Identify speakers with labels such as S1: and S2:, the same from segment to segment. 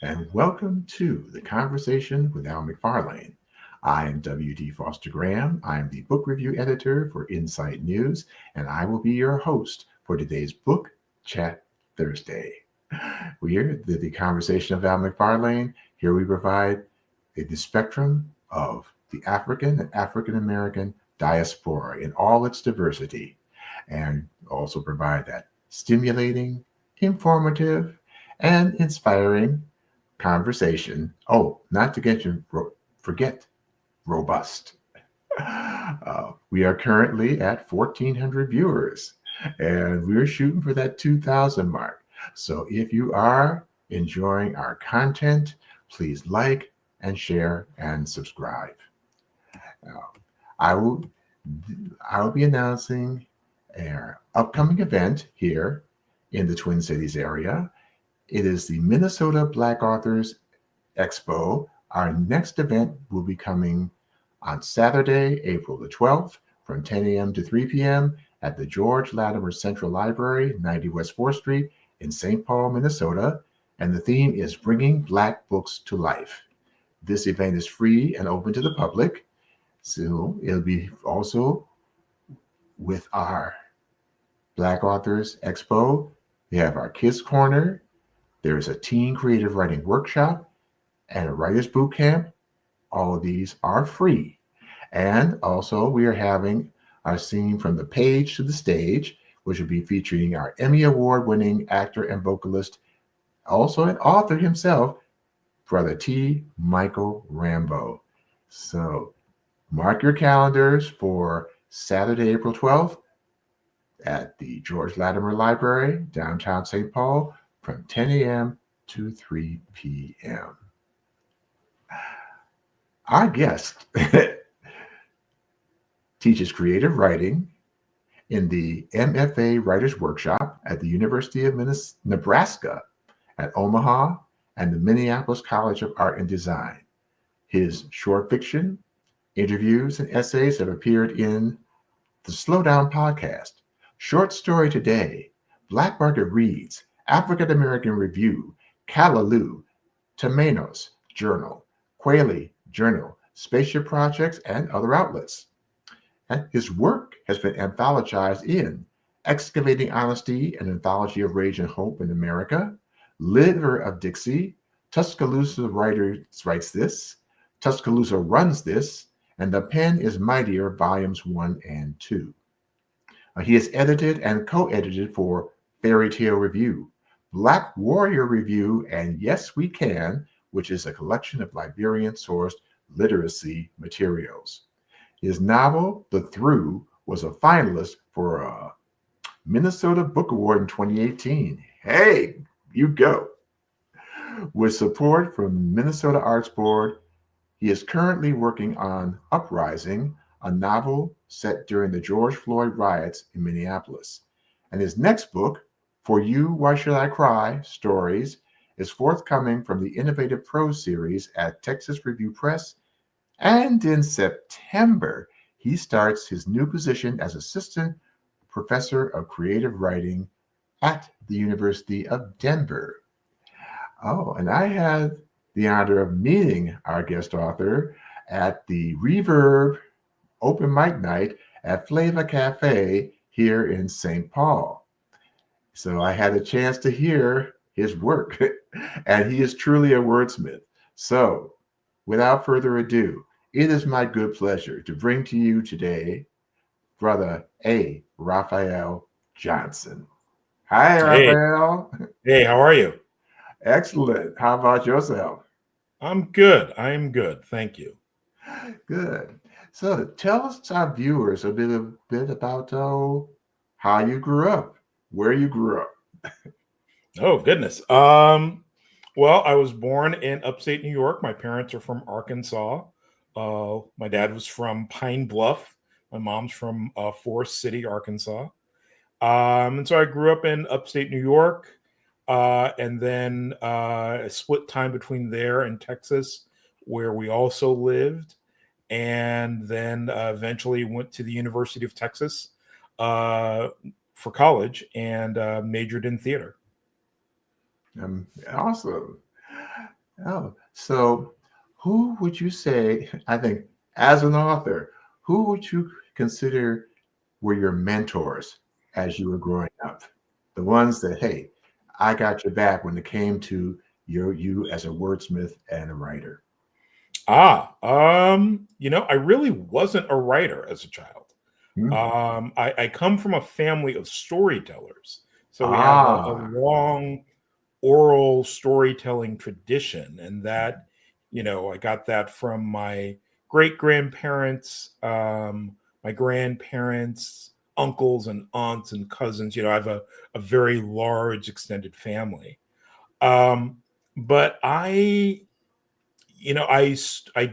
S1: and welcome to the Conversation with Al McFarlane. I am W.D. Foster Graham. I am the book review editor for Insight News, and I will be your host for today's Book Chat Thursday. We are the Conversation of Al McFarlane. Here we provide the spectrum of the African and African American diaspora in all its diversity, and also provide that stimulating, informative, and inspiring conversation. Oh, not to forget robust. We are currently at 1,400 viewers, and we're shooting for that 2,000 mark. So if you are enjoying our content, please like and share and subscribe. Now, I will I will be announcing our upcoming event here in the Twin Cities area. It is the Minnesota Black Authors Expo. Our next event will be coming on Saturday, April the 12th from 10 a.m. to 3 p.m. at the George Latimer Central Library, 90 West 4th Street in St. Paul, Minnesota. And the theme is Bringing Black Books to Life. This event is free and open to the public. So it'll be also with our Black Authors Expo. We have our Kids Corner. There's a teen creative writing workshop and a writer's boot camp. All of these are free. And also, we are having our scene from the page to the stage, which will be featuring our Emmy Award winning actor and vocalist, also an author himself, Brother T. Michael Rambo. So mark your calendars for Saturday, April 12th at the George Latimer Library, downtown St. Paul, from 10 a.m. to 3 p.m. Our guest teaches creative writing in the MFA Writers Workshop at the University of Nebraska at Omaha and the Minneapolis College of Art and Design. His short fiction, interviews, and essays have appeared in the Slowdown podcast, Short Story Today, Black Market Reads, African American Review, Callaloo, Tomanos Journal, Quayle Journal, Spaceship Projects, and other outlets. And his work has been anthologized in Excavating Honesty, an anthology of rage and hope in America, Liver of Dixie, Tuscaloosa Writes This, Tuscaloosa Runs This, and The Pen is Mightier, Volumes 1 and 2. He has edited and co-edited for Fairy Tale Review, Black Warrior Review, and Yes We Can, which is a collection of Liberian-sourced literacy materials. His novel, The Through, was a finalist for a Minnesota Book Award in 2018. Hey, you go. With support from the Minnesota Arts Board, he is currently working on Uprising, a novel set during the George Floyd riots in Minneapolis. And his next book, For You, Why Should I Cry? Stories, is forthcoming from the Innovative Prose series at Texas Review Press. And in September, he starts his new position as Assistant Professor of Creative Writing at the University of Denver. Oh, and I had the honor of meeting our guest author at the Reverb Open Mic Night at Flava Cafe here in St. Paul. So I had a chance to hear his work, and he is truly a wordsmith. So without further ado, it is my good pleasure to bring to you today Brother A. Rafael Johnson. Hi,
S2: Hey,
S1: Rafael.
S2: hey, how are you?
S1: Excellent. How about yourself?
S2: I'm good. I am good. Thank you.
S1: Good. So tell us, our viewers, a bit about how you grew up, where you grew up.
S2: Oh, goodness. Well, I was born in upstate New York. My parents are from Arkansas. My dad was from Pine Bluff. My mom's from Forest City, Arkansas. And so I grew up in upstate New York, and then I split time between there and Texas, where we also lived, and then eventually went to the University of Texas for college and majored in theater.
S1: Awesome. Oh, so who would you say, I think, as an author, who would you consider were your mentors as you were growing up? The ones that, hey, I got your back when it came to you as a wordsmith and a writer.
S2: I really wasn't a writer as a child.
S1: Hmm?
S2: I come from a family of storytellers. So we have a
S1: Ah,
S2: long oral storytelling tradition. And that, I got that from my great grandparents, my grandparents, uncles and aunts and cousins. I have a very large extended family. Um, but I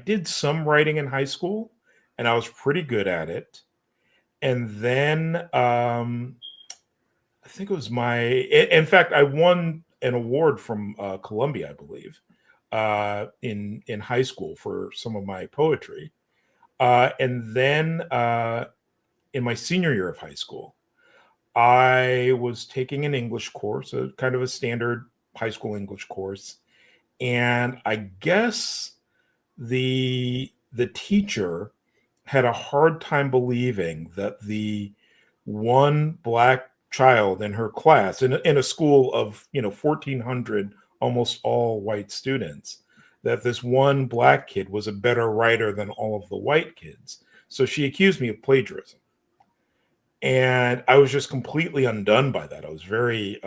S2: did some writing in high school and I was pretty good at it. And then I think it was in fact, I won an award from Columbia, I believe, in high school for some of my poetry. And then in my senior year of high school, I was taking an English course, a kind of a standard high school English course, and I guess the teacher had a hard time believing that the one black child in her class in a school of 1400 almost all white students, that this one black kid was a better writer than all of the white kids. So she accused me of plagiarism, and I was just completely undone by that. I was very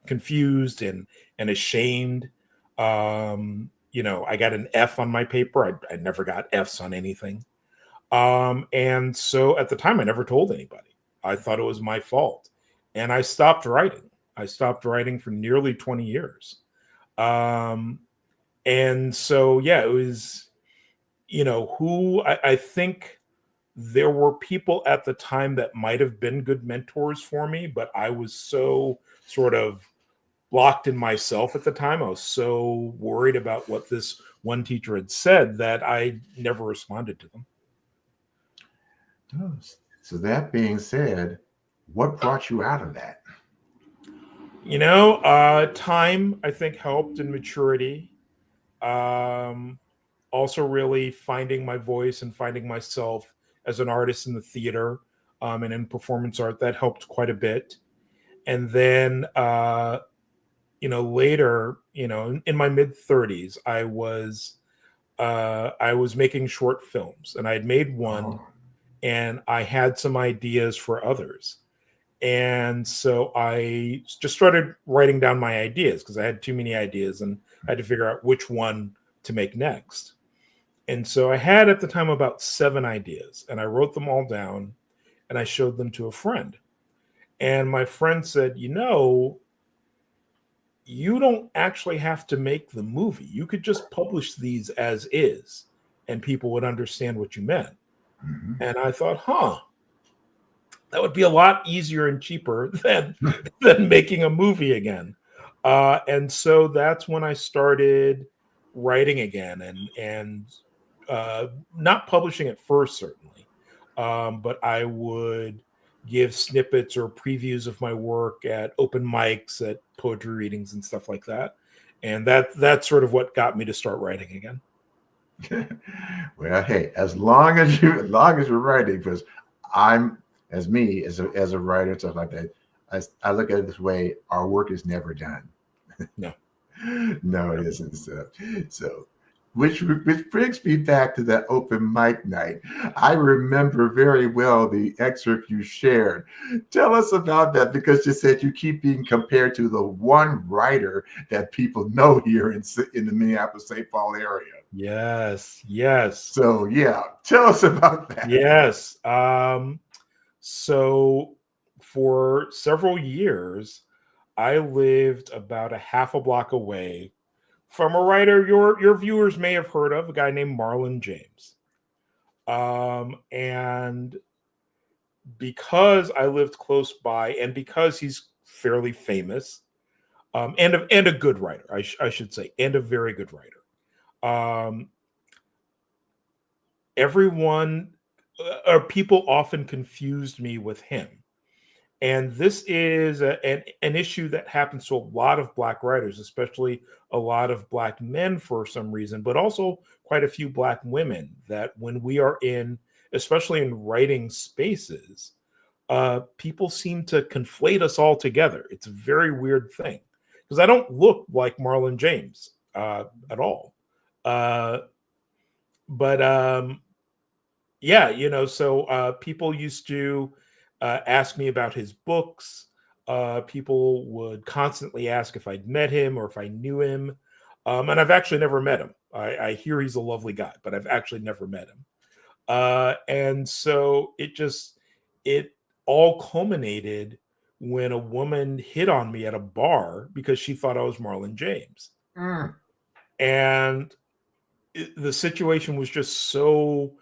S2: confused and ashamed. I got an F on my paper. I never got F's on anything. And so at the time, I never told anybody. I thought it was my fault, and I stopped writing. I stopped writing for nearly 20 years. Um, and so yeah, it was who I think there were people at the time that might have been good mentors for me, but I was so sort of locked in myself at the time. I was so worried about what this one teacher had said that I never responded to them.
S1: oh, so that being said, what brought you out of that?
S2: Time I think helped in maturity. Um, Also, really finding my voice and finding myself as an artist in the theater and in performance art, that helped quite a bit. And then later, in my mid 30s, I was making short films, and I had made one,
S1: Oh,
S2: and I had some ideas for others. And so I just started writing down my ideas because I had too many ideas and I had to figure out which one to make next. And so I had at the time about 7 ideas, and I wrote them all down and I showed them to a friend. And my friend said, you don't actually have to make the movie. You could just publish these as is, and people would understand what you meant.
S1: mhm.
S2: And I thought, that would be a lot easier and cheaper than making a movie again. And so that's when I started writing again, and not publishing at first, certainly, but I would give snippets or previews of my work at open mics, at poetry readings, and stuff like that. And that's sort of what got me to start writing again.
S1: Well, hey, as long as you're writing, because I'm as me as a writer and stuff like that, I look at it this way: our work is never done.
S2: No.
S1: No, it isn't. So which brings me back to that open mic night. I remember very well the excerpt you shared. Tell us about that because you said you keep being compared to the one writer that people know here in the Minneapolis St. Paul area.
S2: Yes. Yes.
S1: So yeah, tell us about that.
S2: Yes. So for several years, I lived about a half a block away from a writer your viewers may have heard of, a guy named Marlon James. And because I lived close by, and because he's fairly famous, and a good writer, I should say, and a very good writer. Um, everyone or people often confused me with him. And this is an issue that happens to a lot of Black writers, especially a lot of Black men for some reason, but also quite a few Black women, that when we are in, especially in writing spaces, people seem to conflate us all together. It's a very weird thing because I don't look like Marlon James at all. Uh, but yeah, so people used to ask me about his books. People would constantly ask if I'd met him or if I knew him. And I've actually never met him. I hear he's a lovely guy, but I've actually never met him. And so it all culminated when a woman hit on me at a bar because she thought I was Marlon James.
S1: Mm.
S2: And the situation was just so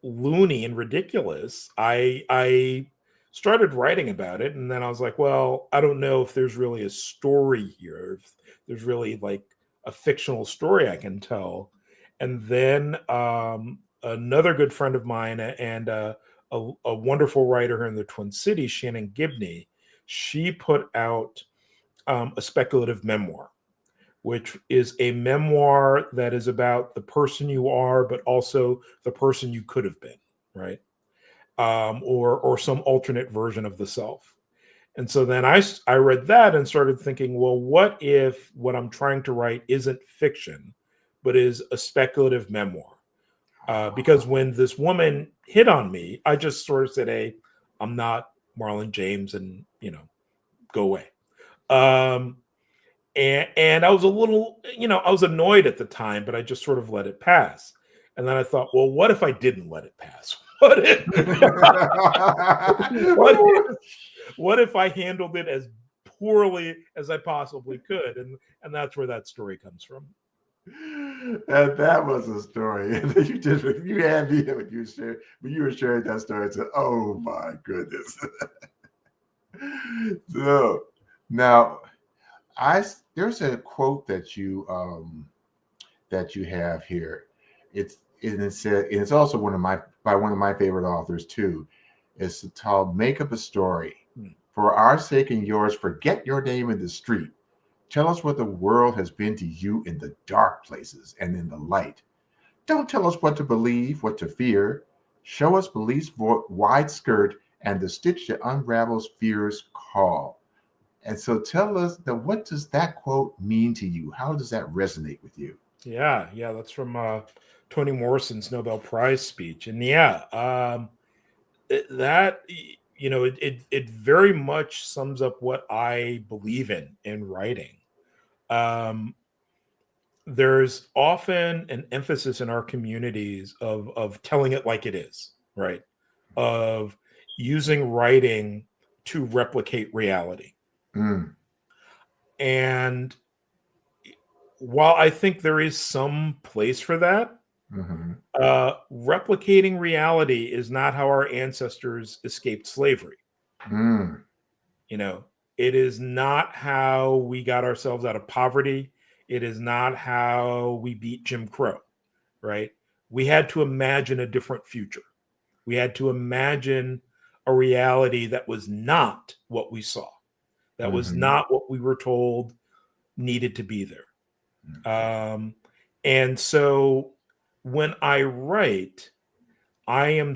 S2: loony and ridiculous. I started writing about it, and then I was like, well, I don't know if there's really a story here, if there's really like a fictional story I can tell. And then another good friend of mine and a wonderful writer here in the Twin Cities, Shannon Gibney, she put out a speculative memoir, which is a memoir that is about the person you are, but also the person you could have been, right? Or some alternate version of the self. And so then I read that and started thinking, well, what if what I'm trying to write isn't fiction, but is a speculative memoir? Because when this woman hit on me, I just sort of said, hey, I'm not Marlon James, and go away. And I was a little, I was annoyed at the time, but I just sort of let it pass. And then I thought, well, what if I didn't let it pass? What if I handled it as poorly as I possibly could? And that's where that story comes from.
S1: And that was a story. You had me when you were sharing that story. I said, "Oh my goodness!" So now, there's a quote that you have here. It's also one of my favorite authors too. It's called "Make Up a Story." For our sake and yours, forget your name in the street. Tell us what the world has been to you in the dark places and in the light. Don't tell us what to believe, what to fear. Show us belief's wide skirt and the stitch that unravels fear's call. And so tell us what does that quote mean to you? How does that resonate with you?
S2: Yeah, that's from Toni Morrison's Nobel Prize speech. And yeah, that it very much sums up what I believe in writing. There's often an emphasis in our communities of telling it like it is, right? Of using writing to replicate reality.
S1: Mm.
S2: And while I think there is some place for that,
S1: Mm-hmm.
S2: replicating reality is not how our ancestors escaped slavery.
S1: Mm.
S2: It is not how we got ourselves out of poverty. It is not how we beat Jim Crow, right? We had to imagine a different future. We had to imagine a reality that was not what we saw, that was
S1: Mm-hmm.
S2: not what we were told needed to be there. And so when I write, I am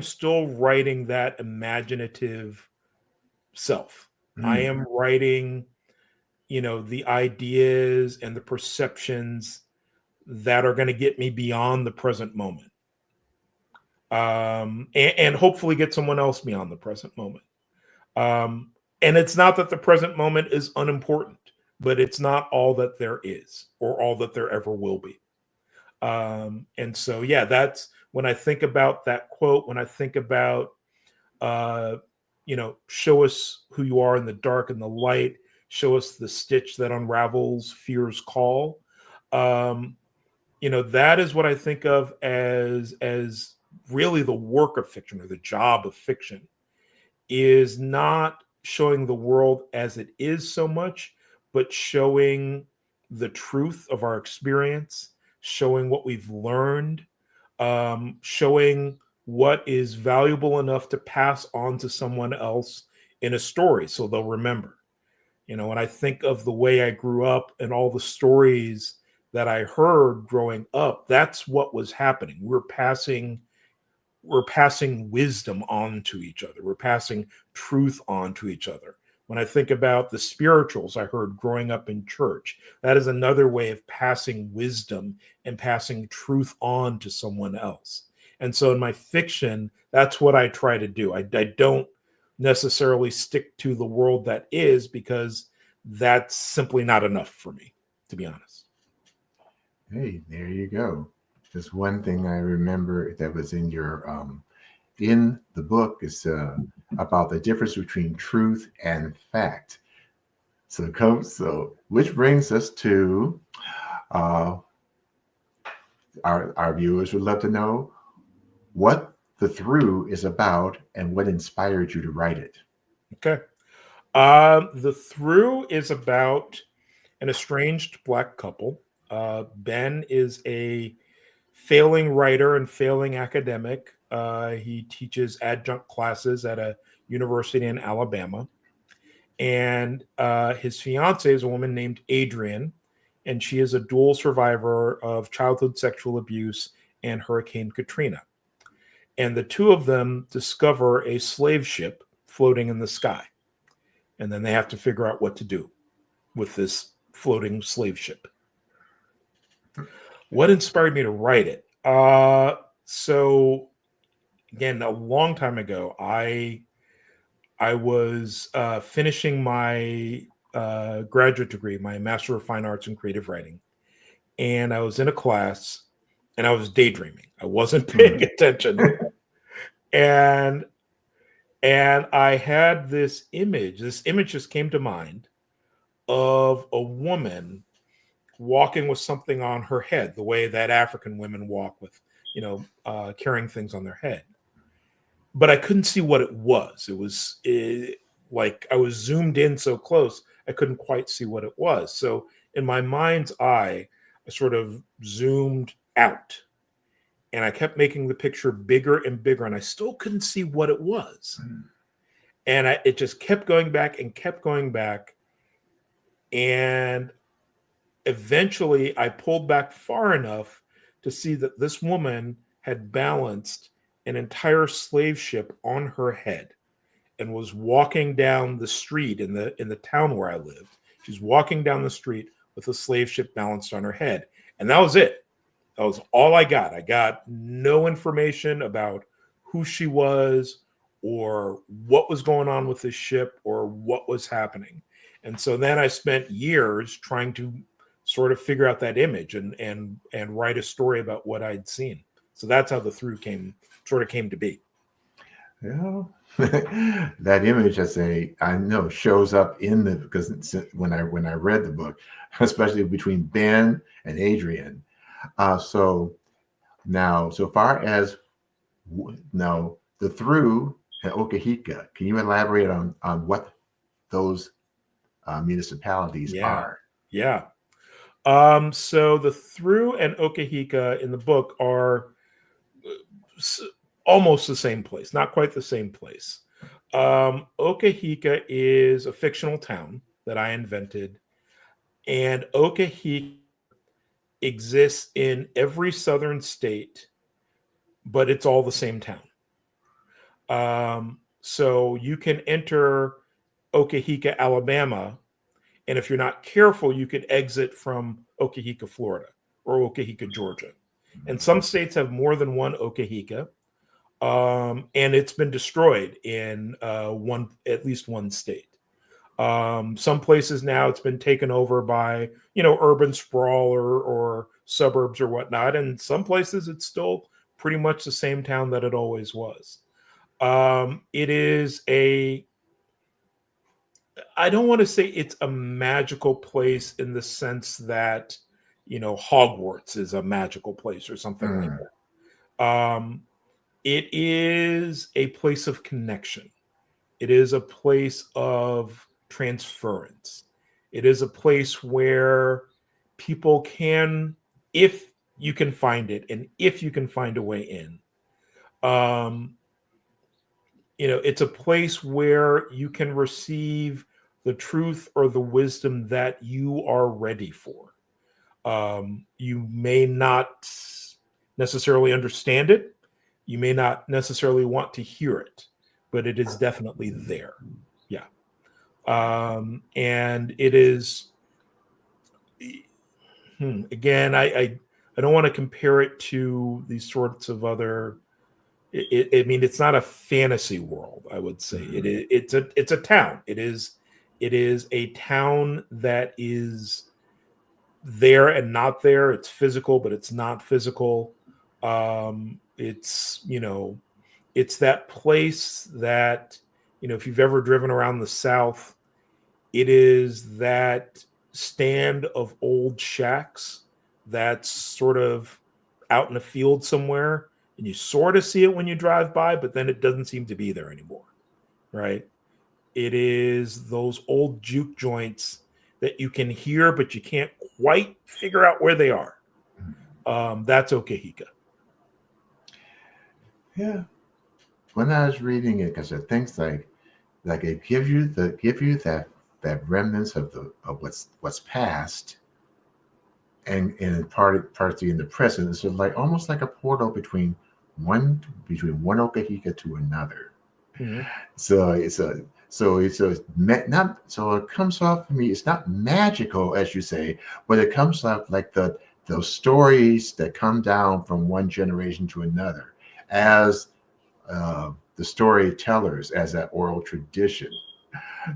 S2: still writing that imaginative self. I am writing, the ideas and the perceptions that are going to get me beyond the present moment. And hopefully get someone else beyond the present moment. And it's not that the present moment is unimportant, but it's not all that there is or all that there ever will be. And so, yeah, that's when I think about that quote, when I think about, show us who you are in the dark and the light, show us the stitch that unravels fear's call. That is what I think of as really the work of fiction, or the job of fiction, is not showing the world as it is so much, but showing the truth of our experience, showing what we've learned, showing what is valuable enough to pass on to someone else in a story so they'll remember. When I think of the way I grew up and all the stories that I heard growing up, that's what was happening. We're passing wisdom on to each other. We're passing truth on to each other. When I think about the spirituals I heard growing up in church, that is another way of passing wisdom and passing truth on to someone else. And so in my fiction, that's what I try to do. I don't necessarily stick to the world that is, because that's simply not enough for me, to be honest.
S1: Hey, there you go. Just one thing I remember that was in your in the book is about the difference between truth and fact. So which brings us to our viewers would love to know what The Through is about and what inspired you to write it.
S2: Okay. The Through is about an estranged Black couple. Ben is a failing writer and failing academic. He teaches adjunct classes at a university in Alabama. And his fiance is a woman named Adrian, and she is a dual survivor of childhood sexual abuse and Hurricane Katrina. And the two of them discover a slave ship floating in the sky. And then they have to figure out what to do with this floating slave ship. What inspired me to write it? So again, a long time ago, I was finishing my graduate degree, my Master of Fine Arts in Creative Writing. And I was in a class and I was daydreaming. I wasn't paying attention. And I had this image. This image just came to mind of a woman walking with something on her head, the way that African women walk with, carrying things on their head. But I couldn't see what it was. It was like I was zoomed in so close, I couldn't quite see what it was. So in my mind's eye, I sort of zoomed out. And I kept making the picture bigger and bigger, and I still couldn't see what it was. And it just kept going back and kept going back. And eventually I pulled back far enough to see that this woman had balanced an entire slave ship on her head and was walking down the street in the town where I lived. She's walking down the street with a slave ship balanced on her head. And that was it. That was all I got. I got no information about who she was or what was going on with this ship or what was happening. And so then I spent years trying to sort of figure out that image and write a story about what I'd seen. So that's how The Through came to be.
S1: Yeah, that image, I know, shows up because when I read the book, especially between Ben and Adrian. So now, so far as now, The Through and Okehika, can you elaborate on what those municipalities are?
S2: Yeah. So The Through and Okehika in the book are almost the same place, not quite the same place. Okehika is a fictional town that I invented, and Okehika exists in every southern state, but it's all the same town. So you can enter Okehika, Alabama, and if you're not careful, you could exit from Okehika, Florida, or Okehika, Georgia. And some states have more than one Okehika, and it's been destroyed in at least one state. Some places now it's been taken over by urban sprawl or suburbs or whatnot, and some places it's still pretty much the same town that it always was. It is I don't want to say it's a magical place in the sense that Hogwarts is a magical place or something like that. It is a place of connection. It is a place of transference. It is a place where people can, if you can find it and if you can find a way in, it's a place where you can receive the truth or the wisdom that you are ready for. You may not necessarily understand it. You may not necessarily want to hear it, but it is definitely there. Yeah. And it is, again, I don't want to compare it to these sorts of other. I mean, it's not a fantasy world. I would say it's a town. It is a town that is there and not there. It's physical, but it's not physical. It's that place that, if you've ever driven around the South, it is that stand of old shacks that's sort of out in a field somewhere, and you sort of see it when you drive by, but then it doesn't seem to be there anymore, right? It is those old juke joints that you can hear, but you can't quite figure out where they are. That's Okehika.
S1: Yeah. When I was reading it, because things like it give you that remnants of what's past, and partly in the present. It's like almost like a portal between one Okehika to another.
S2: Mm-hmm.
S1: So it comes off for me. It's not magical, as you say, but it comes off like those stories that come down from one generation to another as the storytellers, as that oral tradition.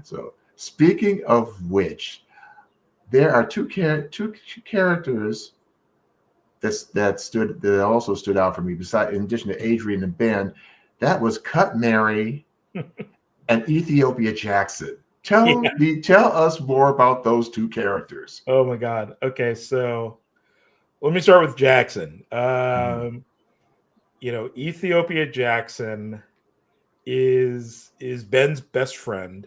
S1: So speaking of which, there are two characters that also stood out for me. Besides, in addition to Adrian and Ben, that was Cut Mary and Ethiopia Jackson. Tell us more about those two characters.
S2: Oh my God. Okay, so let me start with Jackson. Ethiopia Jackson is Ben's best friend,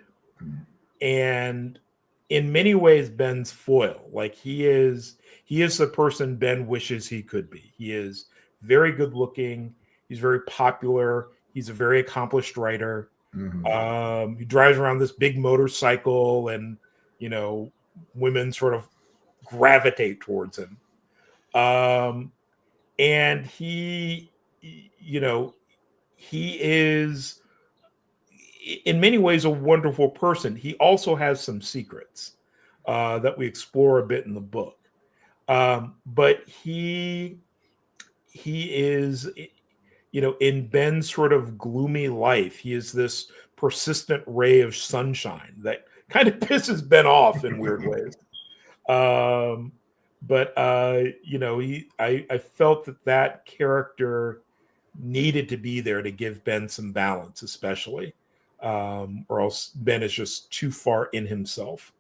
S2: and in many ways Ben's foil. Like he is the person Ben wishes he could be. He is very good looking. He's very popular. He's a very accomplished writer. He drives around this big motorcycle, and women sort of gravitate towards him. And he is in many ways a wonderful person. He also has some secrets that we explore a bit in the book. But he is, in Ben's sort of gloomy life, he is this persistent ray of sunshine that kind of pisses Ben off in weird ways. But I felt that character needed to be there to give Ben some balance, especially, or else Ben is just too far in himself.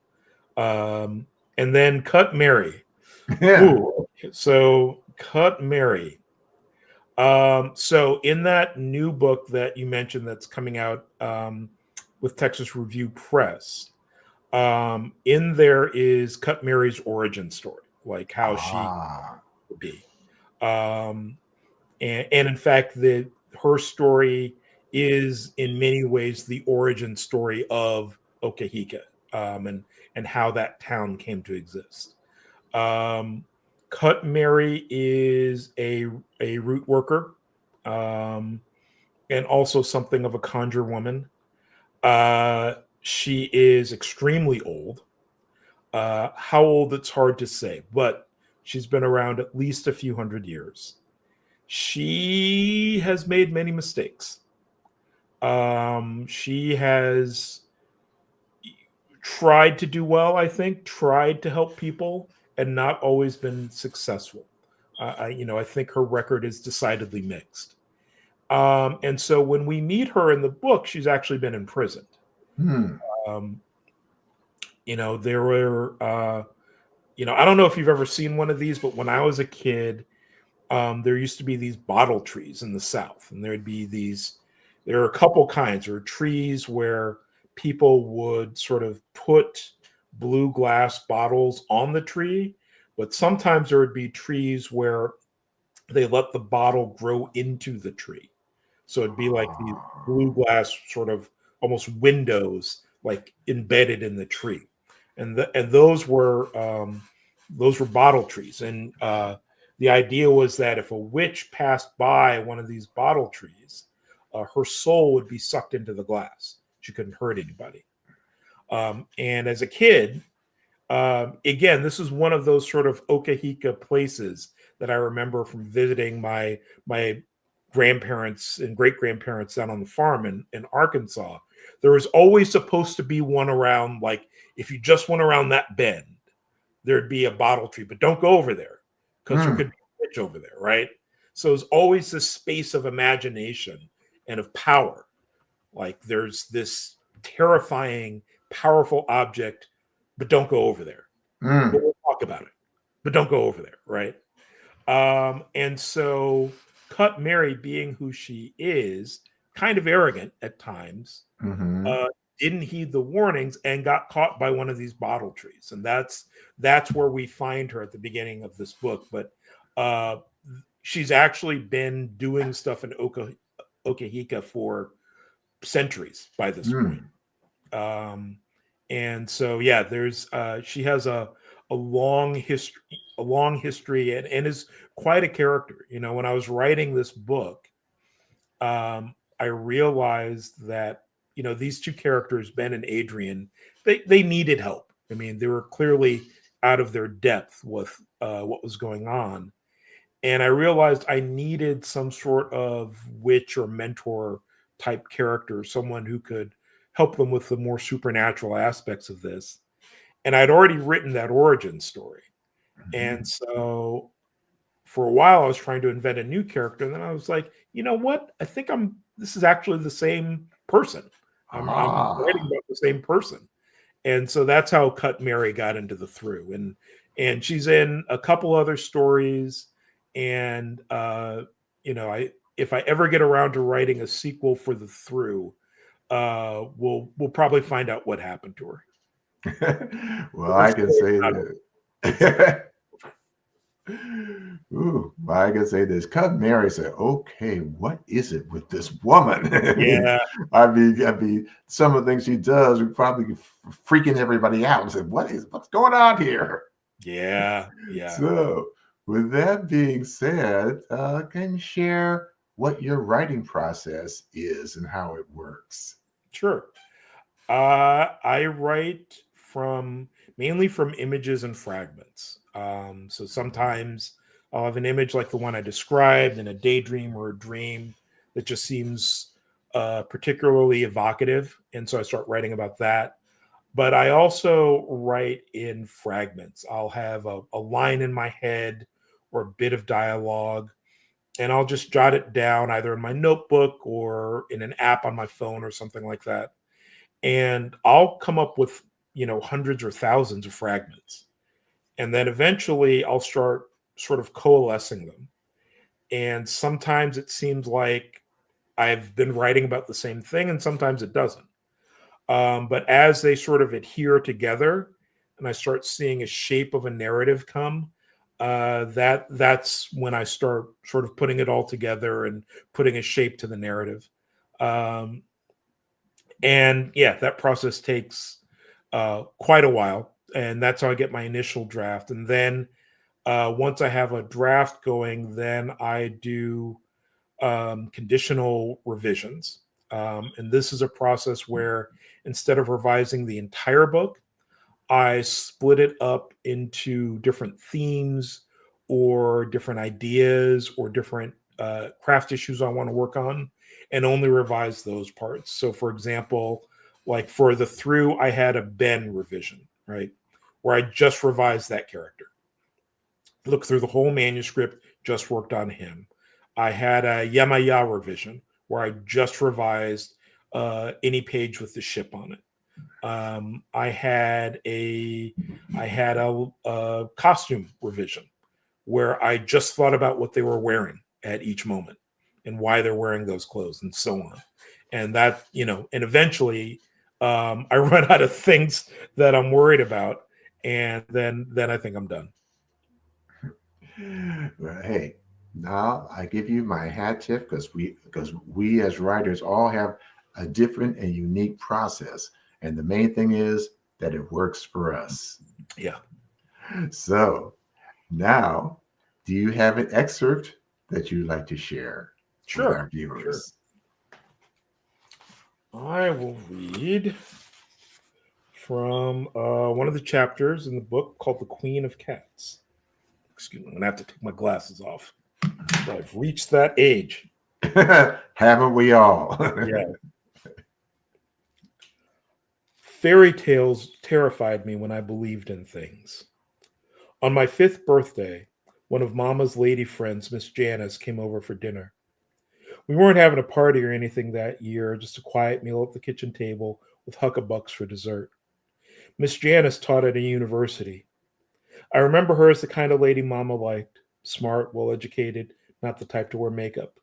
S2: And then Cut Mary.
S1: Yeah.
S2: Ooh, so Cut Mary. So in that new book that you mentioned that's coming out with Texas Review Press, in there is Cut Mary's origin story, like how she would be. And in fact, her story is in many ways the origin story of Okehika, and how that town came to exist. Cut Mary is a root worker, and also something of a conjure woman. She is extremely old. How old, it's hard to say, but she's been around at least a few hundred years. She has made many mistakes. She has tried to do well, I think, tried to help people, and not always been successful. I think her record is decidedly mixed. And so when we meet her in the book, she's actually been imprisoned. There were, I don't know if you've ever seen one of these, but when I was a kid, there used to be these bottle trees in the South, and there are a couple kinds. There are trees where people would sort of put blue glass bottles on the tree, but sometimes there would be trees where they let the bottle grow into the tree. So it'd be like these blue glass sort of almost windows, like embedded in the tree, and those were bottle trees. And the idea was that if a witch passed by one of these bottle trees, her soul would be sucked into the glass. She couldn't hurt anybody. And as a kid, again, this is one of those sort of Okahika places that I remember from visiting my grandparents and great grandparents down on the farm in Arkansas. There was always supposed to be one around, like if you just went around that bend, there'd be a bottle tree, but don't go over there because there could be a witch over there, right? So it's always this space of imagination and of power. Like there's this terrifying, powerful object, but don't go over there. But we'll talk about it, but don't go over there, right? And so Cut Mary, being who she is, kind of arrogant at times, didn't heed the warnings and got caught by one of these bottle trees. And that's where we find her at the beginning of this book. But she's actually been doing stuff in Okahika for centuries by this point. And so, yeah, there's she has a long history and is quite a character. You know, when I was writing this book, I realized that, you know, these two characters, Ben and Adrian, they needed help. I mean, they were clearly out of their depth with what was going on. And I realized I needed some sort of witch or mentor type character, someone who could help them with the more supernatural aspects of this. And I'd already written that origin story. And so for a while, I was trying to invent a new character. And then I was like, you know what? I think this is actually the same person. I'm writing about the same person. And so that's how Cut Mary got into the Through. And she's in a couple other stories. And, you know, if I ever get around to writing a sequel for the Through, we'll probably find out what happened to her.
S1: Well, I can say that. Ooh, well, I can say this. Cut Mary said, "Okay, what is it with this woman?"
S2: Yeah.
S1: I mean, some of the things she does are probably freaking everybody out. And said, what's going on here?
S2: Yeah.
S1: So, with that being said, can you share what your writing process is and how it works?
S2: Sure. I write mainly from images and fragments. So sometimes I'll have an image like the one I described in a daydream or a dream that just seems particularly evocative. And so I start writing about that. But I also write in fragments. I'll have a line in my head or a bit of dialogue, and I'll just jot it down either in my notebook or in an app on my phone or something like that. And I'll come up with, you know, hundreds or thousands of fragments. And then eventually I'll start sort of coalescing them. And sometimes it seems like I've been writing about the same thing, and sometimes it doesn't. But as they sort of adhere together and I start seeing a shape of a narrative come, that's when I start sort of putting it all together and putting a shape to the narrative. And yeah, that process takes quite a while. And that's how I get my initial draft. And then once I have a draft going, then I do conditional revisions. And this is a process where instead of revising the entire book, I split it up into different themes or different ideas or different craft issues I want to work on, and only revise those parts. So, for example, like for the Through, I had a Ben revision, right? Where I just revised that character. Looked through the whole manuscript, just worked on him. I had a Yemaya revision where I just revised any page with the ship on it. I had a costume revision where I just thought about what they were wearing at each moment and why they're wearing those clothes and so on. And that, you know, and eventually I run out of things that I'm worried about, and then I think I'm done.
S1: Well, hey, Now I give you my hat tip because we as writers all have a different and unique process. And the main thing is that it works for us.
S2: Yeah.
S1: So now, do you have an excerpt that you'd like to share with
S2: Sure.
S1: our viewers?
S2: I will read from one of the chapters in the book called The Queen of Cats. Excuse me, I'm going to have to take my glasses off. I've reached that age.
S1: Haven't we all?
S2: Yeah. Fairy tales terrified me when I believed in things. On my 5th birthday, one of Mama's lady friends, Miss Janice, came over for dinner. We weren't having a party or anything that year, just a quiet meal at the kitchen table with huckabucks for dessert. Miss Janice taught at a university. I remember her as the kind of lady Mama liked, smart, well educated, not the type to wear makeup.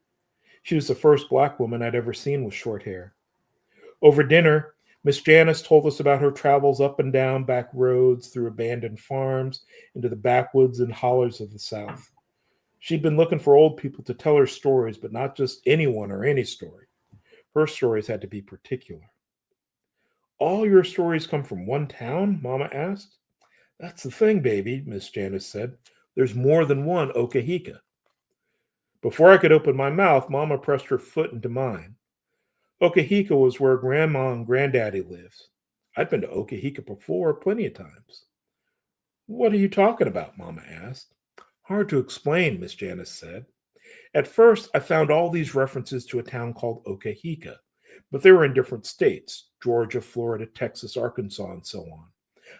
S2: She was the first black woman I'd ever seen with short hair. Over dinner, Miss Janice told us about her travels up and down back roads, through abandoned farms, into the backwoods and hollers of the South. She'd been looking for old people to tell her stories, but not just anyone or any story. Her stories had to be particular. All your stories come from one town? Mama asked. That's the thing, baby, Miss Janice said. There's more than one Okahika. Before I could open my mouth, Mama pressed her foot into mine. Okahika was where Grandma and Granddaddy lives. I'd been to Okahika before, plenty of times. What are you talking about? Mama asked. Hard to explain, Miss Janice said. At first, I found all these references to a town called Okahika, but they were in different states: Georgia, Florida, Texas, Arkansas, and so on.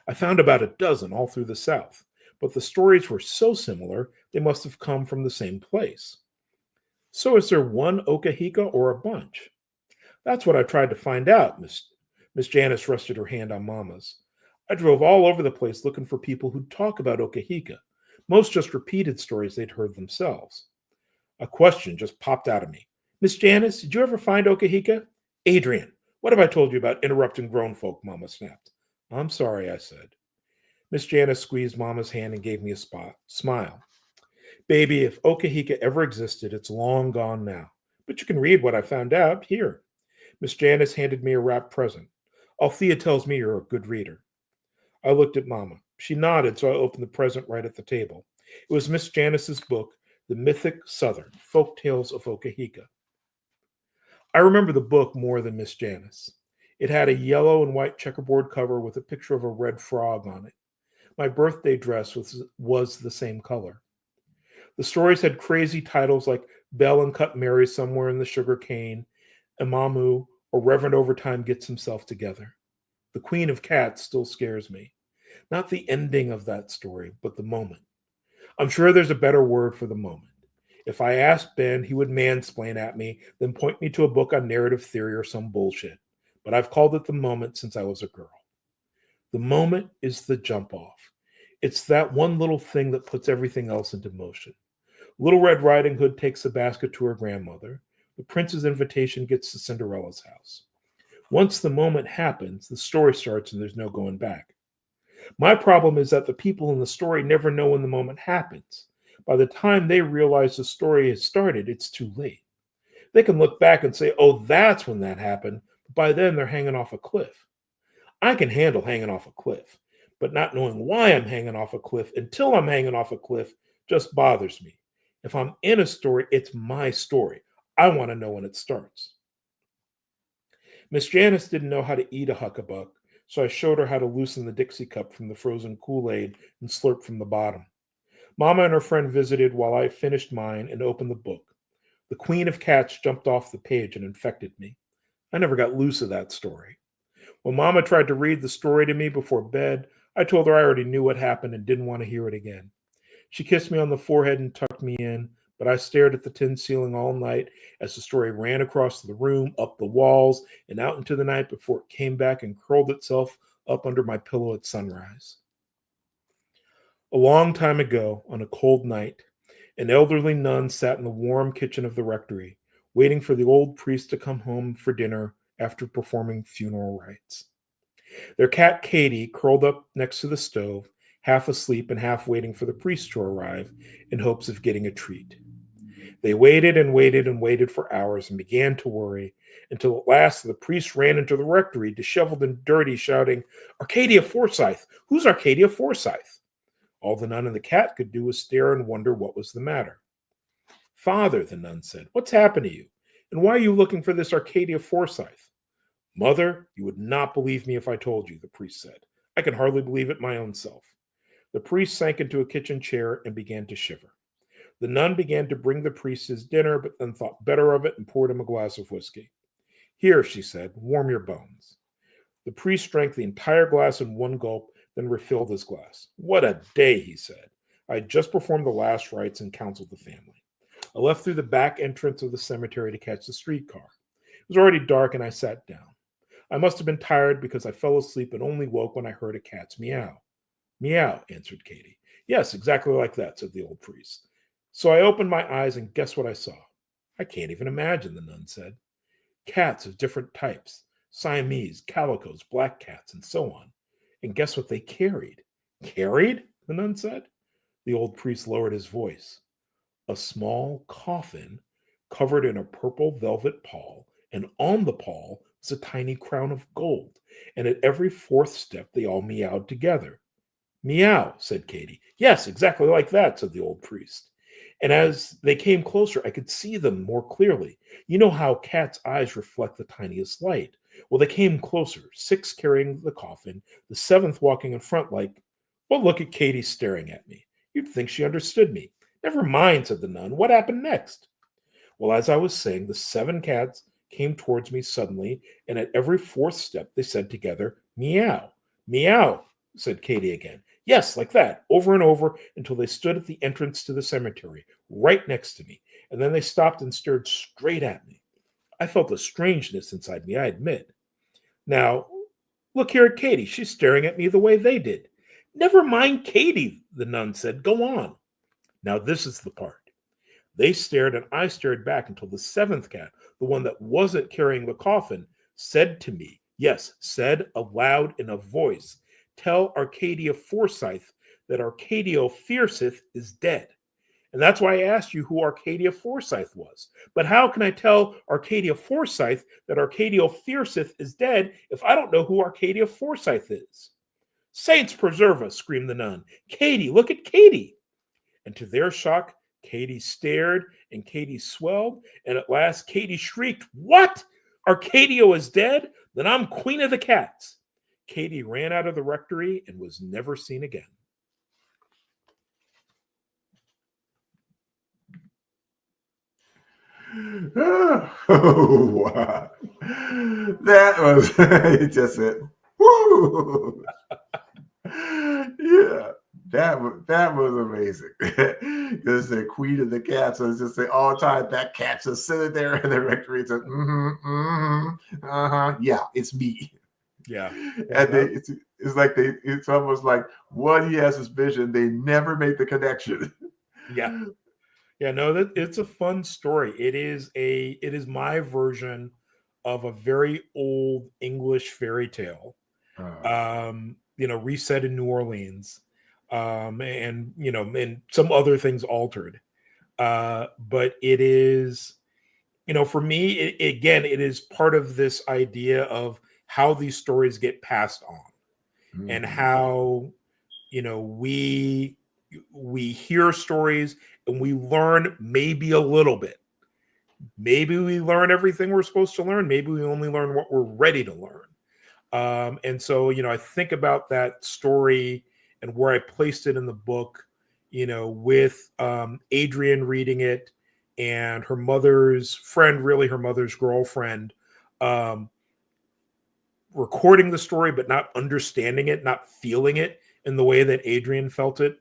S2: I found about a dozen all through the South, but the stories were so similar they must have come from the same place. So is there one Okahika or a bunch? That's what I tried to find out, Miss Janice rested her hand on Mama's. I drove all over the place looking for people who'd talk about Okahika. Most just repeated stories they'd heard themselves. A question just popped out of me. Miss Janice, did you ever find Okahika? Adrian, what have I told you about interrupting grown folk? Mama snapped. I'm sorry, I said. Miss Janice squeezed Mama's hand and gave me a smile. Baby, if Okahika ever existed, it's long gone now. But you can read what I found out here. Miss Janice handed me a wrapped present. Althea tells me you're a good reader. I looked at Mama. She nodded, so I opened the present right at the table. It was Miss Janice's book, The Mythic Southern Folk Tales of Okahika. I remember the book more than Miss Janice. It had a yellow and white checkerboard cover with a picture of a red frog on it. My birthday dress was the same color. The stories had crazy titles like Bell and Cut Mary Somewhere in the Sugar Cane, Imamu, or Reverend Overtime Gets Himself Together. The Queen of Cats still scares me. Not the ending of that story, but the moment. I'm sure there's a better word for the moment. If I asked Ben, he would mansplain at me, then point me to a book on narrative theory or some bullshit. But I've called it the moment since I was a girl. The moment is the jump off. It's that one little thing that puts everything else into motion. Little Red Riding Hood takes the basket to her grandmother. The prince's invitation gets to Cinderella's house. Once the moment happens, the story starts and there's no going back. My problem is that the people in the story never know when the moment happens. By the time they realize the story has started, it's too late. They can look back and say, oh, that's when that happened. But by then, they're hanging off a cliff. I can handle hanging off a cliff, but not knowing why I'm hanging off a cliff until I'm hanging off a cliff just bothers me. If I'm in a story, it's my story. I want to know when it starts. Miss Janice didn't know how to eat a huckabuck, so I showed her how to loosen the Dixie cup from the frozen Kool-Aid and slurp from the bottom. Mama and her friend visited while I finished mine and opened the book. The Queen of Cats jumped off the page and infected me. I never got loose of that story. When Mama tried to read the story to me before bed, I told her I already knew what happened and didn't want to hear it again. She kissed me on the forehead and tucked me in, but I stared at the tin ceiling all night as the story ran across the room, up the walls, and out into the night before it came back and curled itself up under my pillow at sunrise. A long time ago, on a cold night, an elderly nun sat in the warm kitchen of the rectory, waiting for the old priest to come home for dinner after performing funeral rites. Their cat Katie curled up next to the stove, half asleep and half waiting for the priest to arrive in hopes of getting a treat. They waited and waited and waited for hours and began to worry until at last the priest ran into the rectory, disheveled and dirty, shouting, "Arcadia Forsyth! Who's Arcadia Forsyth?" All the nun and the cat could do was stare and wonder what was the matter. "Father," the nun said, "what's happened to you? And why are you looking for this Arcadia Forsyth?" "Mother, you would not believe me if I told you," the priest said. "I can hardly believe it my own self." The priest sank into a kitchen chair and began to shiver. The nun began to bring the priest his dinner, but then thought better of it and poured him a glass of whiskey. "Here," she said, "warm your bones." The priest drank the entire glass in one gulp, then refilled his glass. "What a day," he said. "I had just performed the last rites and counseled the family. I left through the back entrance of the cemetery to catch the streetcar. It was already dark and I sat down. I must have been tired because I fell asleep and only woke when I heard a cat's meow." "Meow," answered Katie. "Yes, exactly like that," said the old priest. "So I opened my eyes and guess what I saw?" "I can't even imagine," the nun said. "Cats of different types, Siamese, calicos, black cats, and so on. And guess what they carried?" "Carried?" the nun said. The old priest lowered his voice. "A small coffin covered in a purple velvet pall, and on the pall was a tiny crown of gold, and at every fourth step they all meowed together." "Meow," said Katie. "Yes, exactly like that," said the old priest. "And as they came closer, I could see them more clearly. You know how cats' eyes reflect the tiniest light. Well, they came closer, 6 carrying the coffin, the 7th walking in front like, well, look at Katie staring at me. You'd think she understood me." "Never mind," said the nun. "What happened next?" "Well, as I was saying, the 7 cats came towards me suddenly, and at every fourth step they said together, 'Meow.'" "Meow," said Katie again. "Yes, like that, over and over, until they stood at the entrance to the cemetery, right next to me, and then they stopped and stared straight at me. I felt a strangeness inside me, I admit. Now, look here at Katie. She's staring at me the way they did." "Never mind Katie," the nun said. "Go on." "Now, this is the part. They stared and I stared back until the 7th cat, the one that wasn't carrying the coffin, said to me, yes, said aloud in a voice, 'Tell Arcadia Forsyth that Arcadio Fierceth is dead.' And that's why I asked you who Arcadia Forsyth was. But how can I tell Arcadia Forsyth that Arcadio Fierceth is dead if I don't know who Arcadia Forsyth is?" "Saints preserve us," screamed the nun. "Katie, look at Katie." And to their shock, Katie stared and Katie swelled, and at last Katie shrieked, "What? Arcadio is dead? Then I'm queen of the cats." Katie ran out of the rectory and was never seen again.
S1: Oh, wow. That was it just said, woo. Yeah, that was amazing. Because the queen of the cats was just say all the time that cat's just sitting there in the rectory says, yeah, it's me.
S2: Yeah.
S1: And it's like it's almost like one he has his vision, they never make the connection.
S2: Yeah. Yeah, no, that it's a fun story. It is my version of a very old English fairy tale. Reset in New Orleans. And some other things altered. But it is, for me, again, it is part of this idea of how these stories get passed on and
S1: Mhm.
S2: how, we hear stories and we learn maybe a little bit. Maybe we learn everything we're supposed to learn. Maybe we only learn what we're ready to learn. And so, I think about that story and where I placed it in the book, with Adrian reading it and her mother's friend, really her mother's girlfriend, um, recording the story, but not understanding it, not feeling it in the way that Adrian felt it.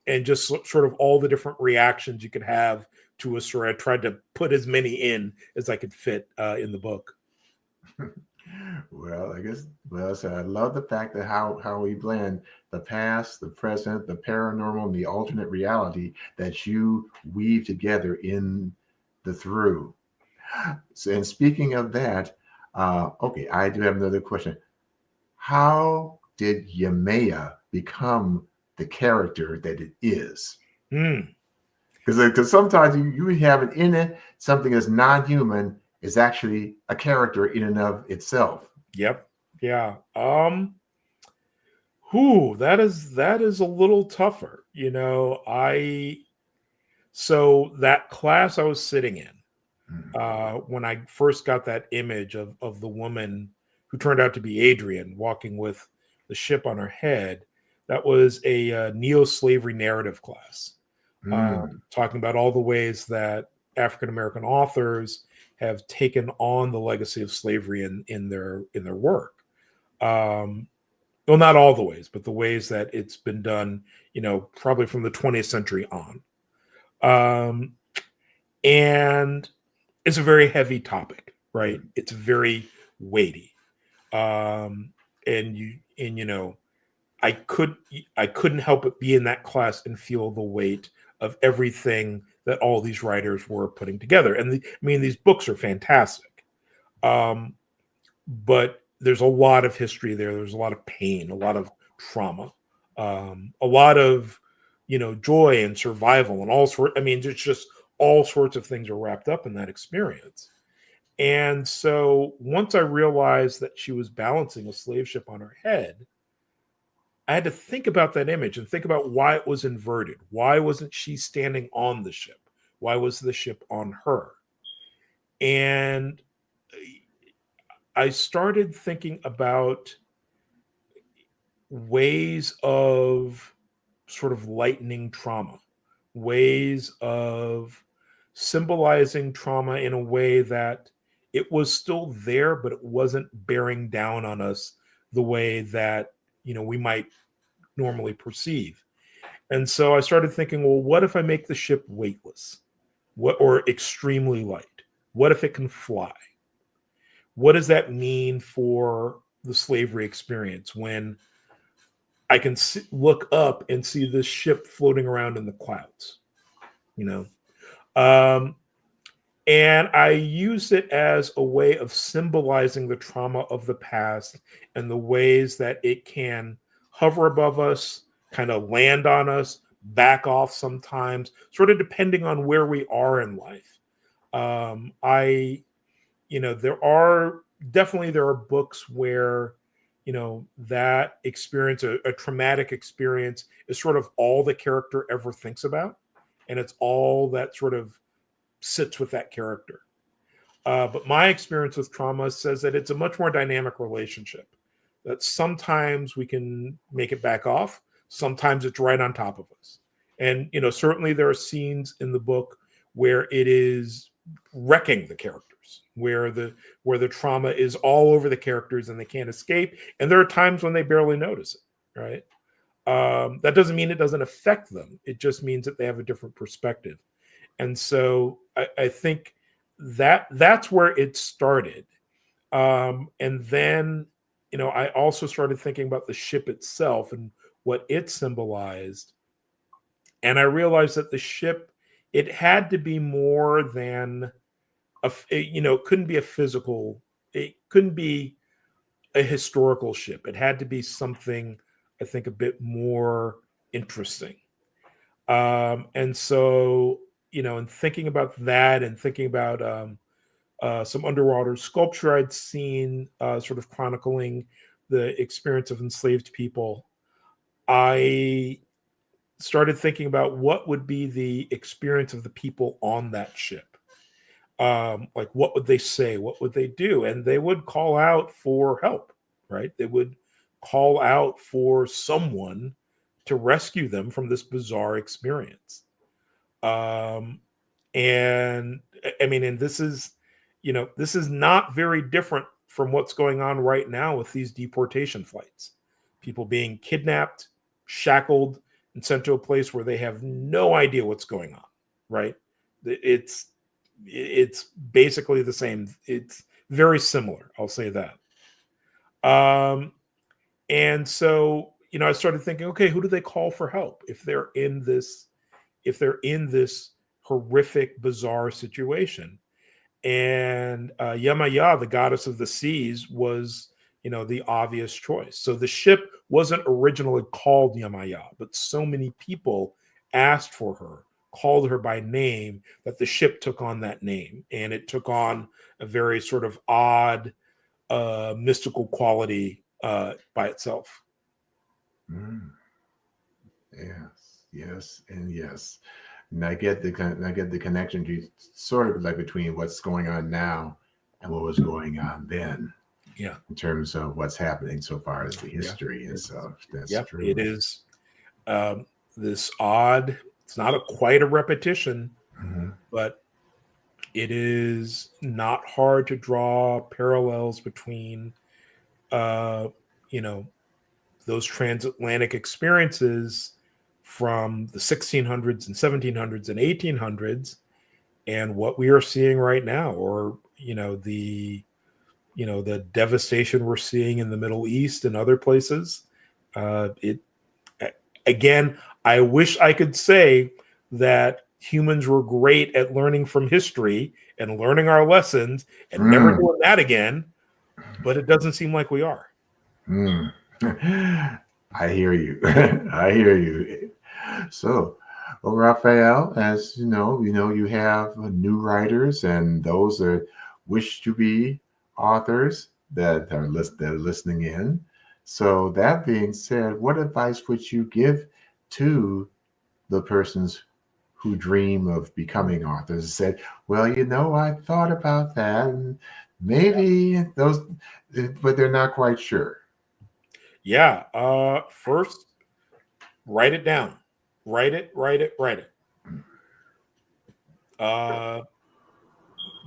S2: And just sort of all the different reactions you could have to a story. I tried to put as many in as I could fit in the book.
S1: Well, I guess, so I love the fact that how we blend the past, the present, the paranormal, and the alternate reality that you weave together in the through. So, and speaking of that, okay, I do have another question. How did Yemaya become the character that it is?
S2: Hmm.
S1: Because sometimes you have it in it, something that's non-human is actually a character in and of itself.
S2: Yep. Yeah. That is a little tougher. So that class I was sitting in, when I first got that image of the woman who turned out to be Adrian walking with the ship on her head, that was a neo-slavery narrative class,
S1: Mm.
S2: talking about all the ways that African American authors have taken on the legacy of slavery in their work. Um, well, not all the ways, but the ways that it's been done, probably from the 20th century on. Um, and it's a very heavy topic, right? It's very weighty. Um, and I couldn't help but be in that class and feel the weight of everything that all these writers were putting together. And these books are fantastic. But there's a lot of history there. There's a lot of pain, a lot of trauma, a lot of joy and survival and all sorts. There's just all sorts of things are wrapped up in that experience. And so once I realized that she was balancing a slave ship on her head, I had to think about that image and think about why it was inverted. Why wasn't she standing on the ship? Why was the ship on her? And I started thinking about ways of sort of lightening trauma, ways of symbolizing trauma in a way that it was still there, but it wasn't bearing down on us the way that we might normally perceive. And so I started thinking, well, what if I make the ship weightless? Or extremely light? What if it can fly? What does that mean for the slavery experience when I can look up and see this ship floating around in the clouds? Um, and I use it as a way of symbolizing the trauma of the past and the ways that it can hover above us, kind of land on us, back off sometimes, sort of depending on where we are in life. There are books where that experience, a traumatic experience, is sort of all the character ever thinks about, and it's all that sort of sits with that character. But my experience with trauma says that it's a much more dynamic relationship, that sometimes we can make it back off, sometimes it's right on top of us. And certainly there are scenes in the book where it is wrecking the characters, where the trauma is all over the characters and they can't escape, and there are times when they barely notice it, right? That doesn't mean it doesn't affect them. It just means that they have a different perspective. And so I think that's where it started. And then, I also started thinking about the ship itself and what it symbolized. And I realized that the ship, it had to be more than it couldn't be a physical, it couldn't be a historical ship. It had to be something, I think, a bit more interesting. And so, in thinking about that and thinking about some underwater sculpture I'd seen, sort of chronicling the experience of enslaved people, I started thinking about what would be the experience of the people on that ship. Like, what would they say? What would they do? And they would call out for help, right? They would call out for someone to rescue them from this bizarre experience. And and this is not very different from what's going on right now with these deportation flights. People being kidnapped, shackled, and sent to a place where they have no idea what's going on, right? It's basically the same. It's very similar. I'll say that. Um, and so, I started thinking, okay, who do they call for help if they're in this horrific, bizarre situation? And Yemaya, the goddess of the seas, was the obvious choice. So the ship wasn't originally called Yemaya, but so many people asked for her, called her by name, that the ship took on that name, and it took on a very sort of odd, mystical quality by itself.
S1: Mm. Yes, and yes. And I get the connection to sort of like between what's going on now and what was going on then
S2: Yeah.
S1: in terms of what's happening so far as the
S2: Yeah.
S1: history and so that's
S2: Yeah.
S1: true.
S2: It is this odd, it's not quite a repetition,
S1: Mhm.
S2: but it is not hard to draw parallels between, uh, you know, those transatlantic experiences from the 1600s and 1700s and 1800s and what we are seeing right now, or the devastation we're seeing in the Middle East and other places. It again, I wish I could say that humans were great at learning from history and learning our lessons and never
S1: Mm,
S2: doing that again, but it doesn't seem like we are.
S1: mm. I hear you. I hear you. So, well, Raphael, as you have new writers and those that wish to be authors that are listening in. So, that being said, what advice would you give to the persons who dream of becoming authors and said, well, I thought about that and maybe those, but they're not quite sure.
S2: Yeah. First, write it down. Write it, write it, write it. Uh,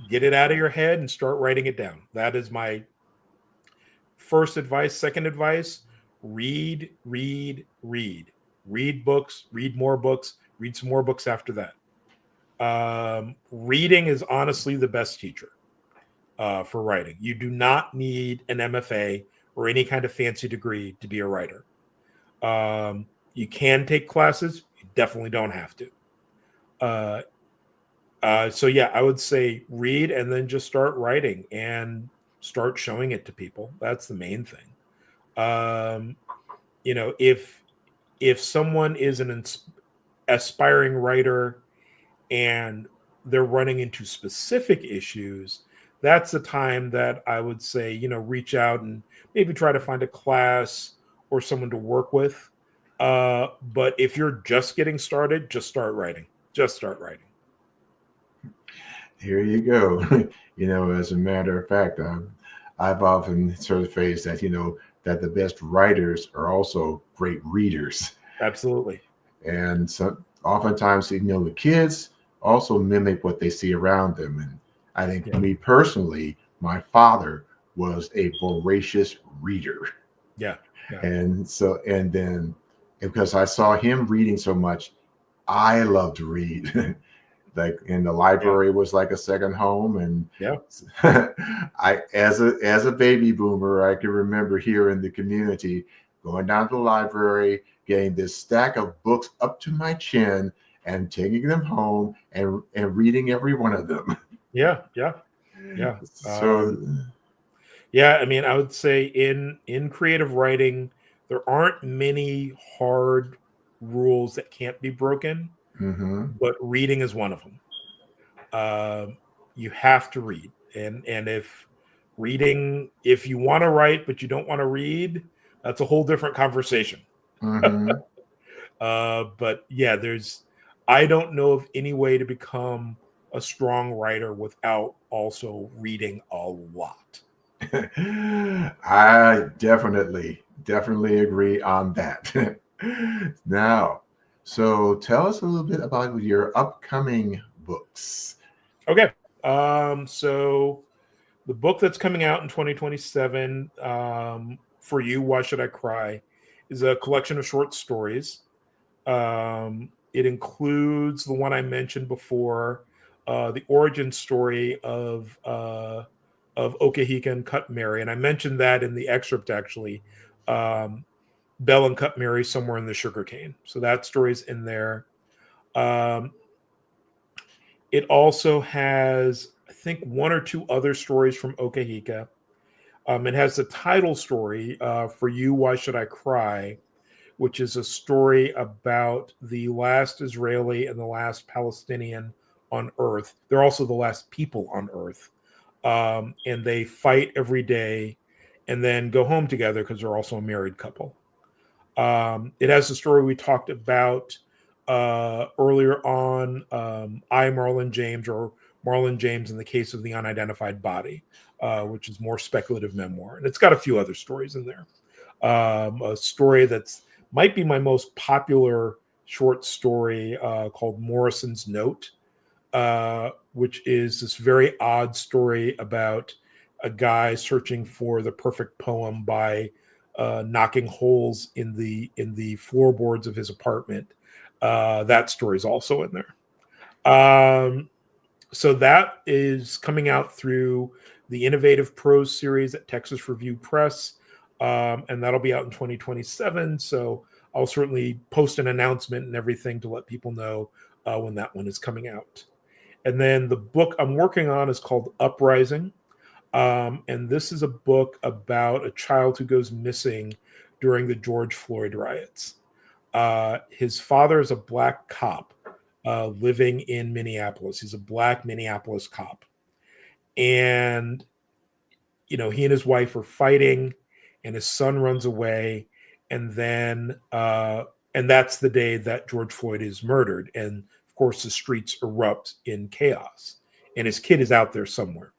S2: get it out of your head and start writing it down. That is my first advice. Second advice, read, read, read. Read books, read more books, read some more books after that. Reading is honestly the best teacher for writing. You do not need an MFA or any kind of fancy degree to be a writer. You can take classes. You definitely don't have to. So yeah, I would say read and then just start writing and start showing it to people. That's the main thing. Um, if someone is an aspiring writer and they're running into specific issues, that's the time that I would say, reach out and maybe try to find a class or someone to work with. But if you're just getting started, just start writing. Just start writing.
S1: Here you go. As a matter of fact, I've often sort of phrased that, that the best writers are also great readers.
S2: Absolutely.
S1: And so oftentimes, the kids also mimic what they see around them. And I think for me personally, my father was a voracious reader.
S2: Yeah. Yeah.
S1: And then because I saw him reading so much, I loved to read. Like in the library was like a second home. And
S2: Yeah.
S1: I, as a baby boomer, I can remember here in the community going down to the library, getting this stack of books up to my chin and taking them home and reading every one of them.
S2: Yeah. Yeah. Yeah.
S1: So
S2: Yeah. I mean, I would say in creative writing, there aren't many hard rules that can't be broken,
S1: mhm.
S2: but reading is one of them. You have to read, and if you want to write but you don't want to read, that's a whole different conversation.
S1: Mhm.
S2: But yeah, I don't know of any way to become a strong writer without also reading a lot.
S1: I definitely agree on that. Now, so tell us a little bit about your upcoming books.
S2: Okay. So the book that's coming out in 2027, for you, Why Should I Cry, is a collection of short stories. It includes the one I mentioned before, the origin story of Okehika and Cut Mary, and I mentioned that in the excerpt actually. Bell and Cut Mary somewhere in the sugarcane. So that story's in there. Um, it also has, I think, one or two other stories from Okehika. It has the title story, For You, Why Should I Cry, which is a story about the last Israeli and the last Palestinian on Earth. They're also the last people on Earth. And they fight every day and then go home together because they're also a married couple. It has the story we talked about earlier on, I, Marlon James, or Marlon James in the Case of the Unidentified Body, which is more speculative memoir. And it's got a few other stories in there. A story that's might be my most popular short story called Morrison's Note, which is this very odd story about a guy searching for the perfect poem by knocking holes in the floorboards of his apartment. That story is also in there. So that is coming out through the Innovative Prose series at Texas Review Press, and that'll be out in 2027. So I'll certainly post an announcement and everything to let people know when that one is coming out. And then the book I'm working on is called Uprising. And this is a book about a child who goes missing during the George Floyd riots. His father is a black cop living in Minneapolis. He's a black Minneapolis cop. And, he and his wife are fighting, and his son runs away. And then, and that's the day that George Floyd is murdered. And of course, the streets erupt in chaos, and his kid is out there somewhere.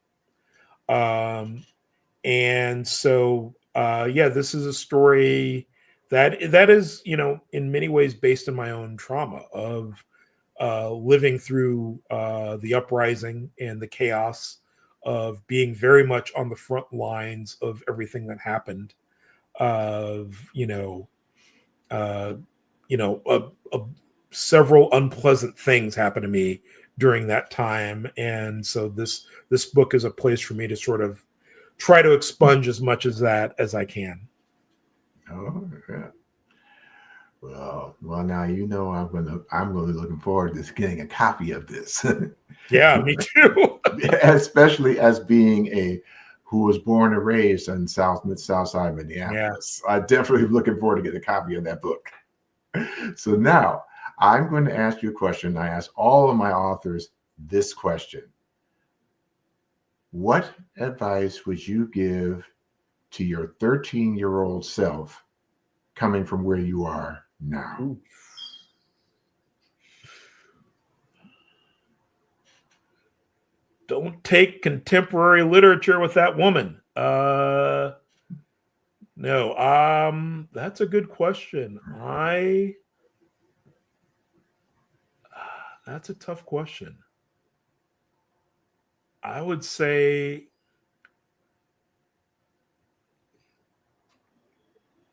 S2: And so, this is a story that is, in many ways based on my own trauma of living through the uprising and the chaos of being very much on the front lines of everything that happened. Several unpleasant things happened to me during that time, and so this book is a place for me to sort of try to expunge as much as that as I can.
S1: Oh, yeah. Well, now I'm going to be looking forward to getting a copy of this.
S2: Yeah, me too.
S1: Especially as being who was born and raised in South Side Minneapolis. Yeah. I'm definitely looking forward to getting a copy of that book. So now I'm going to ask you a question. I ask all of my authors this question. What advice would you give to your 13-year-old self coming from where you are now? Ooh.
S2: Don't take contemporary literature with that woman. No, that's a good question. That's a tough question. I would say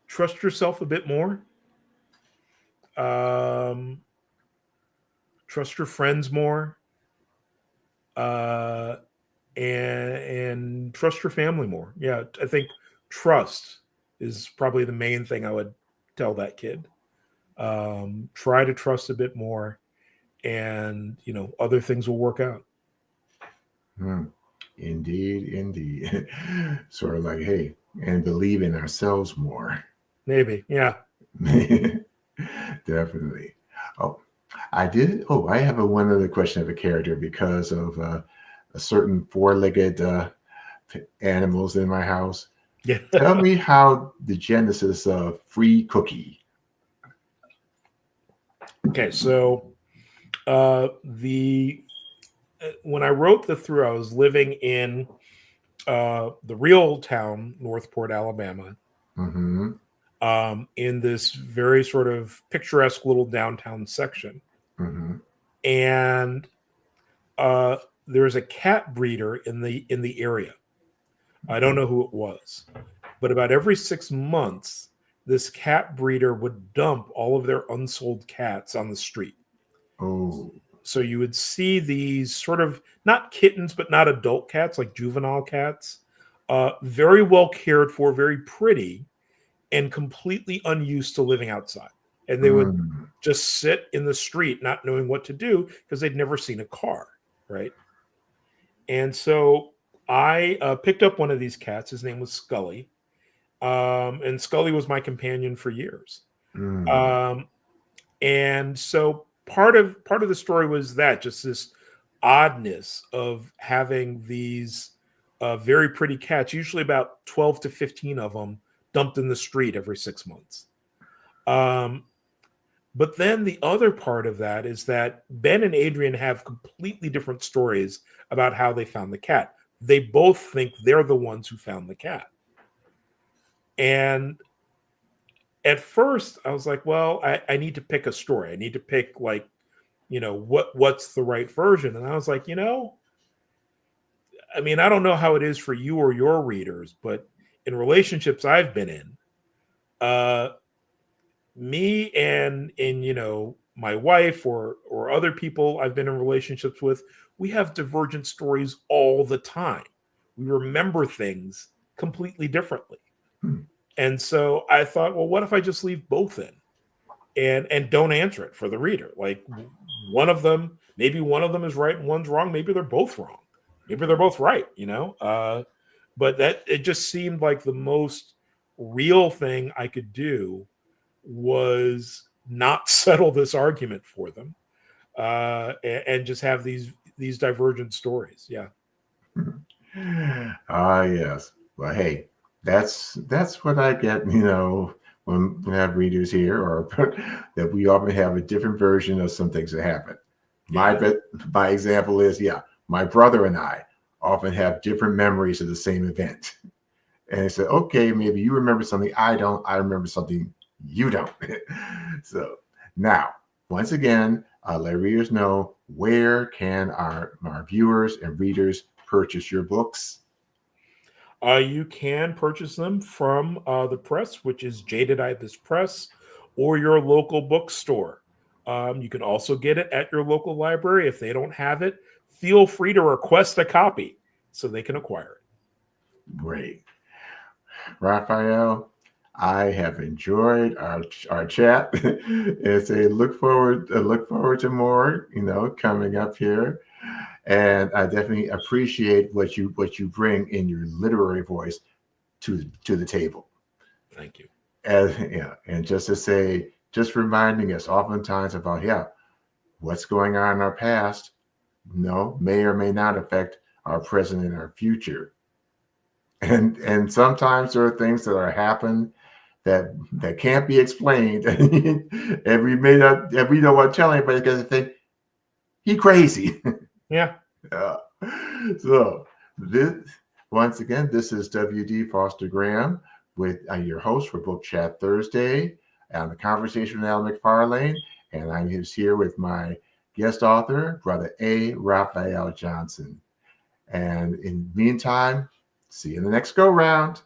S2: trust yourself a bit more. Trust your friends more. And trust your family more. Yeah, I think trust is probably the main thing I would tell that kid. Try to trust a bit more, and other things will work out.
S1: Indeed. Sort of like, hey, and believe in ourselves more.
S2: Maybe, yeah.
S1: Definitely. I have one other question of a character because of a certain four-legged animals in my house.
S2: Yeah.
S1: Tell me how the genesis of Free Cookie.
S2: Okay, so when I wrote through, I was living in the real town, Northport, Alabama.
S1: Mm-hmm.
S2: In this very sort of picturesque little downtown section.
S1: Mm-hmm.
S2: And there's a cat breeder in the area. I don't know who it was, but about every 6 months, this cat breeder would dump all of their unsold cats on the street.
S1: Oh.
S2: So you would see these sort of not kittens, but not adult cats, like juvenile cats, very well cared for, very pretty, and completely unused to living outside. And they would just sit in the street not knowing what to do because they'd never seen a car, right? And so I picked up one of these cats. His name was Scully. And Scully was my companion for years.
S1: Mm.
S2: Um, and so part of the story was that just this oddness of having these very pretty cats, usually about 12 to 15 of them, dumped in the street every 6 months. Um, but then the other part of that is that Ben and Adrian have completely different stories about how they found the cat. They both think they're the ones who found the cat. And at first I was like, well, I need to pick a story. I need to pick, like, what's the right version. And I was like, I mean, I don't know how it is for you or your readers, but in relationships I've been in, uh, me and my wife or other people I've been in relationships with, we have divergent stories all the time. We remember things completely differently.
S1: Hmm.
S2: And so I thought, well, what if I just leave both in and don't answer it for the reader? Like, maybe one of them is right and one's wrong. Maybe they're both wrong. Maybe they're both right. But that it just seemed like the most real thing I could do was not settle this argument for them, and just have these divergent stories. Yeah.
S1: Ah, yes. Well, hey, that's what I get, when we have readers here, or that we often have a different version of some things that happen. My
S2: Yeah.
S1: my example is, yeah, my brother and I often have different memories of the same event. And I said, okay, maybe you remember something I don't, I remember something you don't. So now, once again, let readers know, where can our viewers and readers purchase your books?
S2: You can purchase them from the press, which is Jaded Ibis Press, or your local bookstore. You can also get it at your local library. If they don't have it, feel free to request a copy so they can acquire it.
S1: Great. Raphael, I have enjoyed our chat. It's a look forward to more, coming up here. And I definitely appreciate what you bring in your literary voice to the table.
S2: Thank you.
S1: And just to say, just reminding us oftentimes about, yeah, what's going on in our past, may or may not affect our present and our future. And sometimes there are things that are happen that can't be explained, and we don't want to tell anybody because they think he crazy.
S2: Yeah.
S1: So this, once again, this is W.D. Foster Graham with your host for Book Chat Thursday and the conversation with Al McFarlane, and I'm here with my guest author, Brother A. Rafael Johnson. And in the meantime, see you in the next go round.